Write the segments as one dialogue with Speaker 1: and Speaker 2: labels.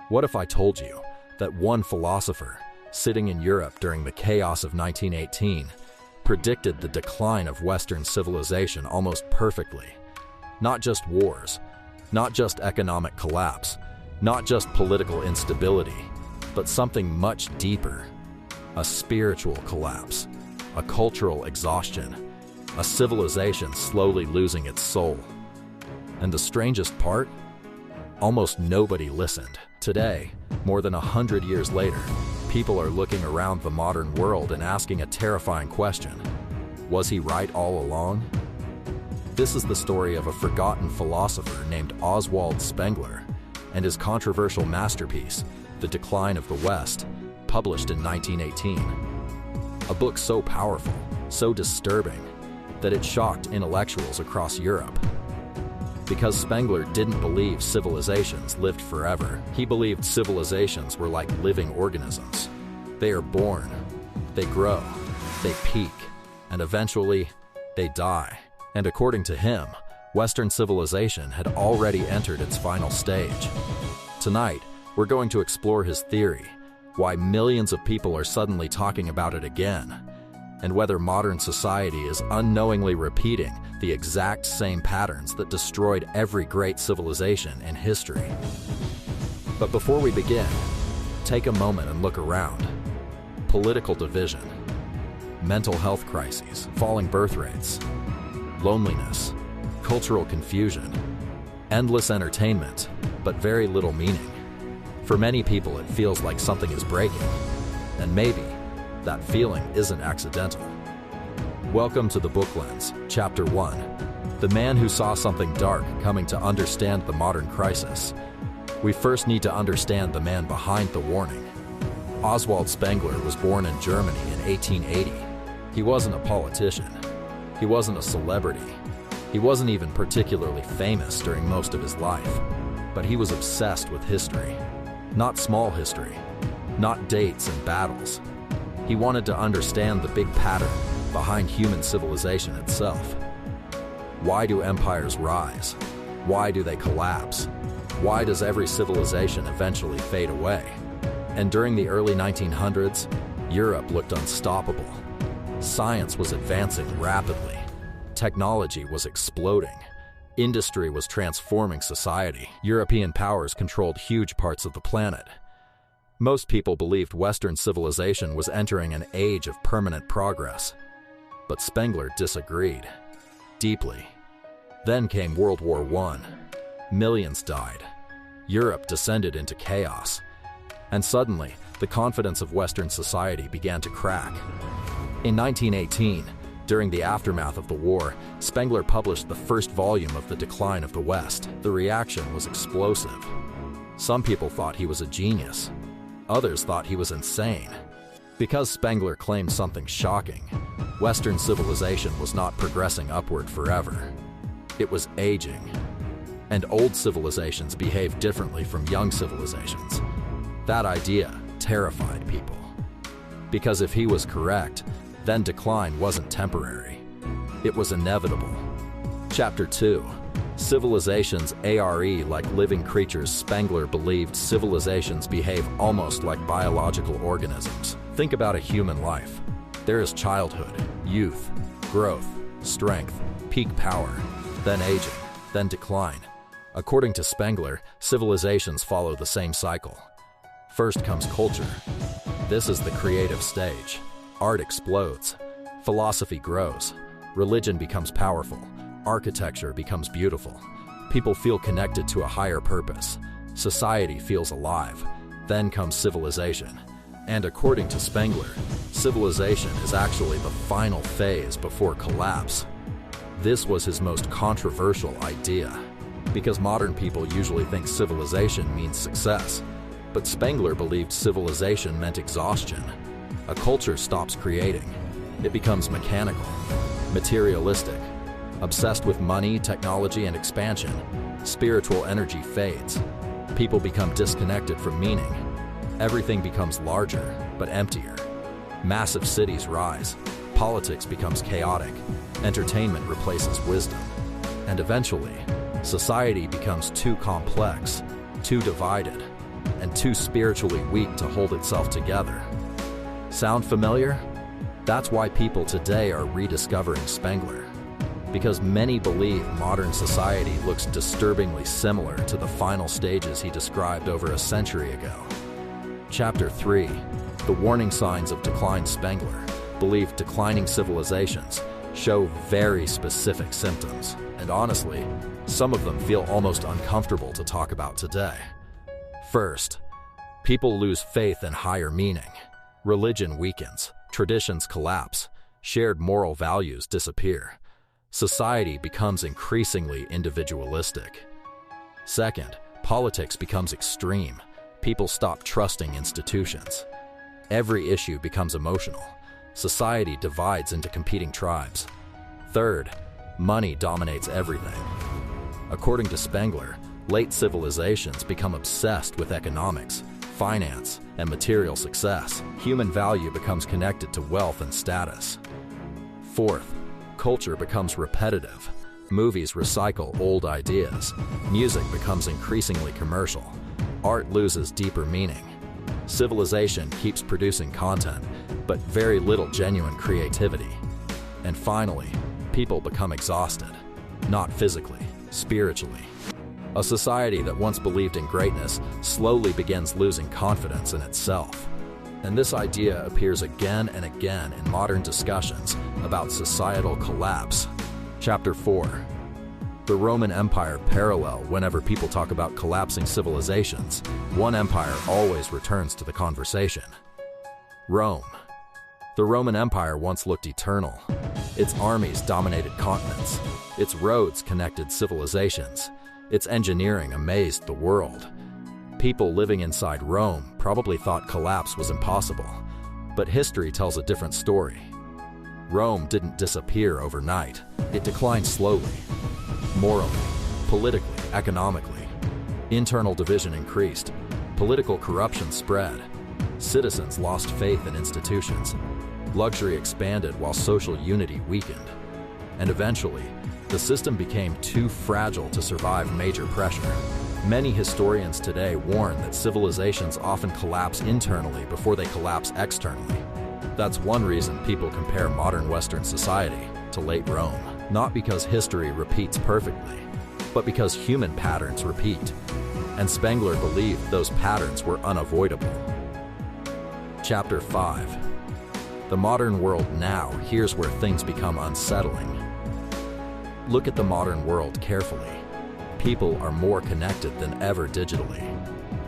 Speaker 1: What if I told you that one philosopher, sitting in Europe during the chaos of 1918, predicted the decline of Western civilization almost perfectly? Not just wars, not just economic collapse, not just political instability, but something much deeper. A spiritual collapse, a cultural exhaustion, a civilization slowly losing its soul. And the strangest part? Almost nobody listened. Today, more than 100 years later, people are looking around the modern world and asking a terrifying question. Was he right all along? This is the story of a forgotten philosopher named Oswald Spengler and his controversial masterpiece, The Decline of the West, published in 1918. A book so powerful, so disturbing, that it shocked intellectuals across Europe. Because Spengler didn't believe civilizations lived forever. He believed civilizations were like living organisms. They are born, they grow, they peak, and eventually, they die. And according to him, Western civilization had already entered its final stage. Tonight, we're going to explore his theory, why millions of people are suddenly talking about it again, and whether modern society is unknowingly repeating the exact same patterns that destroyed every great civilization in history. But before we begin, take a moment and look around. Political division, mental health crises, falling birth rates, loneliness, cultural confusion, endless entertainment, but very little meaning. For many people, it feels like something is breaking, and maybe that feeling isn't accidental. Welcome to the Book Lens, Chapter 1, The Man Who Saw Something Dark Coming to Understand the Modern Crisis. We first need to understand the man behind the warning. Oswald Spengler was born in Germany in 1880. He wasn't a politician. He wasn't a celebrity. He wasn't even particularly famous during most of his life. But he was obsessed with history. Not small history, not dates and battles. He wanted to understand the big pattern behind human civilization itself. Why do empires rise? Why do they collapse? Why does every civilization eventually fade away? And during the early 1900s, Europe looked unstoppable. Science was advancing rapidly. Technology was exploding. Industry was transforming society. European powers controlled huge parts of the planet. Most people believed Western civilization was entering an age of permanent progress. But Spengler disagreed. Deeply. Then came World War I. Millions died. Europe descended into chaos. And suddenly, the confidence of Western society began to crack. In 1918, during the aftermath of the war, Spengler published the first volume of The Decline of the West. The reaction was explosive. Some people thought he was a genius. Others thought he was insane. Because Spengler claimed something shocking, Western civilization was not progressing upward forever. It was aging. And old civilizations behaved differently from young civilizations. That idea terrified people. Because if he was correct, then decline wasn't temporary. It was inevitable. Chapter 2. Civilizations are like living creatures. Spengler believed civilizations behave almost like biological organisms. Think about a human life. There is childhood, youth, growth, strength, peak power, then aging, then decline. According to Spengler, civilizations follow the same cycle. First comes culture. This is the creative stage. Art explodes. Philosophy grows. Religion becomes powerful. Architecture becomes beautiful. People feel connected to a higher purpose. Society feels alive. Then comes civilization. And according to Spengler, civilization is actually the final phase before collapse. This was his most controversial idea, because modern people usually think civilization means success. But Spengler believed civilization meant exhaustion. A culture stops creating. It becomes mechanical, materialistic, obsessed with money, technology, and expansion. Spiritual energy fades. People become disconnected from meaning. Everything becomes larger, but emptier. Massive cities rise. Politics becomes chaotic. Entertainment replaces wisdom. And eventually, society becomes too complex, too divided. and too spiritually weak to hold itself together. Sound familiar? That's why people today are rediscovering Spengler, because many believe modern society looks disturbingly similar to the final stages he described over a century ago. Chapter 3. The warning signs of decline. Spengler believed declining civilizations show very specific symptoms, and honestly, some of them feel almost uncomfortable to talk about today. First, people lose faith in higher meaning. Religion weakens, traditions collapse, shared moral values disappear. Society becomes increasingly individualistic. Second, politics becomes extreme. People stop trusting institutions. Every issue becomes emotional. Society divides into competing tribes. Third, money dominates everything. According to Spengler, late civilizations become obsessed with economics, finance, and material success. Human value becomes connected to wealth and status. Fourth, culture becomes repetitive. Movies recycle old ideas. Music becomes increasingly commercial. Art loses deeper meaning. Civilization keeps producing content, but very little genuine creativity. And finally, people become exhausted, not physically, spiritually. A society that once believed in greatness slowly begins losing confidence in itself. And this idea appears again and again in modern discussions about societal collapse. Chapter 4. The Roman Empire. Parallel. Whenever people talk about collapsing civilizations, one empire always returns to the conversation: Rome. The Roman Empire once looked eternal. Its armies dominated continents. Its roads connected civilizations. Its engineering amazed the world. People living inside Rome probably thought collapse was impossible, but history tells a different story. Rome didn't disappear overnight. It declined slowly. Morally, politically, economically. Internal division increased. Political corruption spread. Citizens lost faith in institutions. Luxury expanded while social unity weakened. And eventually, the system became too fragile to survive major pressure. Many historians today warn that civilizations often collapse internally before they collapse externally. That's one reason people compare modern Western society to late Rome. Not because history repeats perfectly, but because human patterns repeat. And Spengler believed those patterns were unavoidable. Chapter 5. The modern world now. Here's where things become unsettling. Look at the modern world carefully. People are more connected than ever digitally,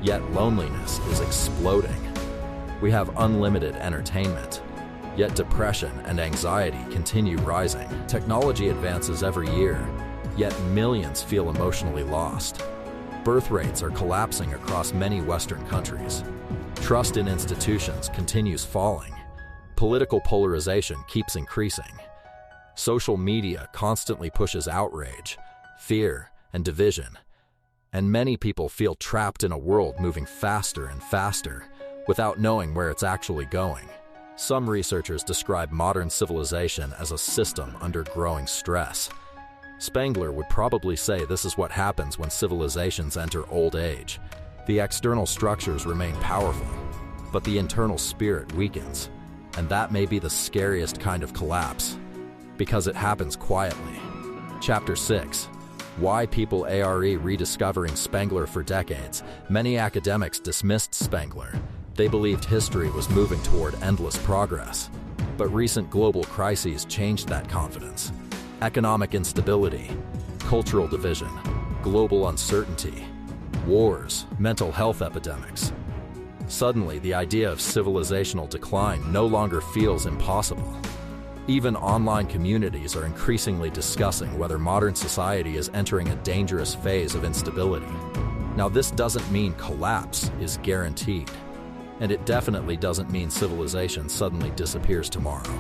Speaker 1: yet loneliness is exploding. We have unlimited entertainment, yet depression and anxiety continue rising. Technology advances every year, yet millions feel emotionally lost. Birth rates are collapsing across many Western countries. Trust in institutions continues falling. Political polarization keeps increasing. Social media constantly pushes outrage, fear, and division. And many people feel trapped in a world moving faster and faster without knowing where it's actually going. Some researchers describe modern civilization as a system under growing stress. Spengler would probably say this is what happens when civilizations enter old age. The external structures remain powerful, but the internal spirit weakens. And that may be the scariest kind of collapse, because it happens quietly. Chapter 6. Why people are rediscovering Spengler. For decades, many academics dismissed Spengler. They believed history was moving toward endless progress. But recent global crises changed that confidence. Economic instability, cultural division, global uncertainty, wars, mental health epidemics. Suddenly, the idea of civilizational decline no longer feels impossible. Even online communities are increasingly discussing whether modern society is entering a dangerous phase of instability. Now, this doesn't mean collapse is guaranteed, and it definitely doesn't mean civilization suddenly disappears tomorrow.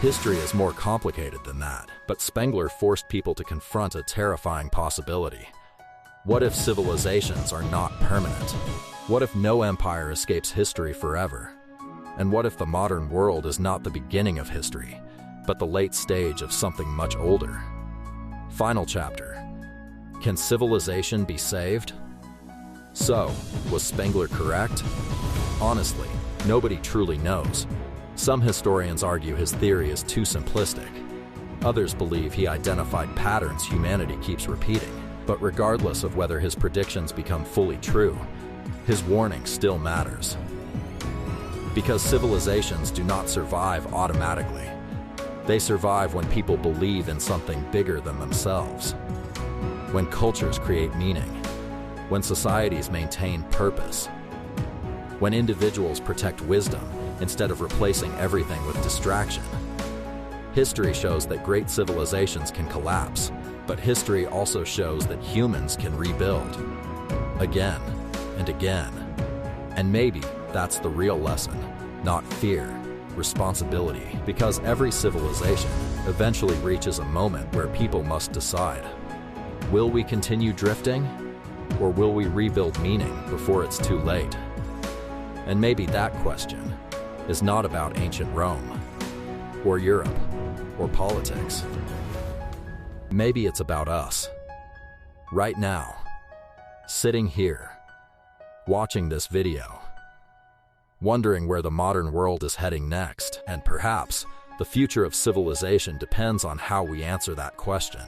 Speaker 1: History is more complicated than that, but Spengler forced people to confront a terrifying possibility. What if civilizations are not permanent? What if no empire escapes history forever? And what if the modern world is not the beginning of history, but the late stage of something much older? Final chapter. Can civilization be saved? So, was Spengler correct? Honestly, nobody truly knows. Some historians argue his theory is too simplistic. Others believe he identified patterns humanity keeps repeating. But regardless of whether his predictions become fully true, his warning still matters. Because civilizations do not survive automatically. They survive when people believe in something bigger than themselves. When cultures create meaning. When societies maintain purpose. When individuals protect wisdom instead of replacing everything with distraction. History shows that great civilizations can collapse, but history also shows that humans can rebuild. Again and again. And maybe that's the real lesson, not fear, responsibility. Because every civilization eventually reaches a moment where people must decide. Will we continue drifting? Or will we rebuild meaning before it's too late? And maybe that question is not about ancient Rome, or Europe, or politics. Maybe it's about us. Right now, sitting here, watching this video, wondering where the modern world is heading next, and perhaps the future of civilization depends on how we answer that question.